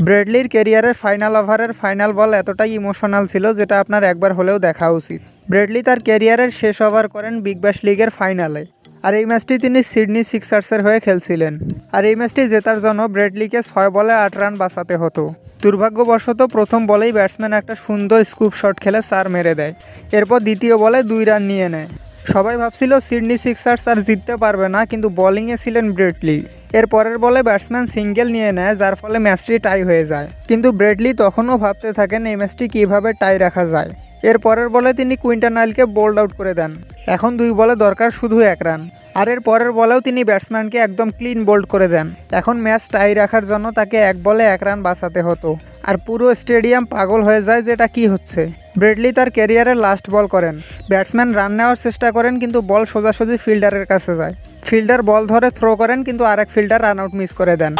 ব্রেডলির ক্যারিয়ারের ফাইনাল ওভারের ফাইনাল বল এতটাই ইমোশনাল ছিল যেটা আপনার একবার হলেও দেখা উচিত। ব্রেডলি তার ক্যারিয়ারের শেষ ওভার করেন বিগ ব্যাশ লিগের ফাইনালে। আর এই ম্যাচটি তিনি সিডনি সিক্সার্সের হয়ে খেলছিলেন। আর এই ম্যাচটি জেতার জন্য ব্রেডলিকে 6 বলে 8 রান বাঁচাতে হতো। দুর্ভাগ্যবশত প্রথম বলেই ব্যাটসম্যান একটা সুন্দর স্কুপ শট খেলে 4 মেরে দেয়। এরপর দ্বিতীয় বলে 2 রান নিয়ে নেয়। সবাই ভাবছিল সিডনি সিক্সার্স আর জিততে পারবে না, কিন্তু বোলিংয়ে ছিলেন ব্রেডলি। এর পরের বলে ব্যাটসম্যান সিঙ্গেল নিয়ে নেয়, যার ফলে ম্যাচটি টাই হয়ে যায়। কিন্তু ব্রেডলি তখনও ভাবতে থাকেন এই ম্যাচটি কীভাবে টাই রাখা যায়। এর পরের বলে তিনি কুইন্টন নাইলকে বোল্ড আউট করে দেন। এখন 2 বলে দরকার শুধু 1 রান। আর এর পরের বলেও তিনি ব্যাটসম্যানকে একদম ক্লিন বোল্ড করে দেন। এখন ম্যাচ টাই রাখার জন্য তাকে 1 বলে 1 রান বাঁচাতে হতো। আর পুরো স্টেডিয়াম পাগল হয়ে যায় যে এটা কী হচ্ছে। ব্রেডলি তার ক্যারিয়ারের লাস্ট বল করেন। ব্যাটসম্যান রান নেওয়ার চেষ্টা করেন, কিন্তু বল সোজাসুজি ফিল্ডারের কাছে যায়। ফিল্ডার বল ধরে থ্রো করেন, কিন্তু আরেক ফিল্ডার রান আউট মিস করে দেন।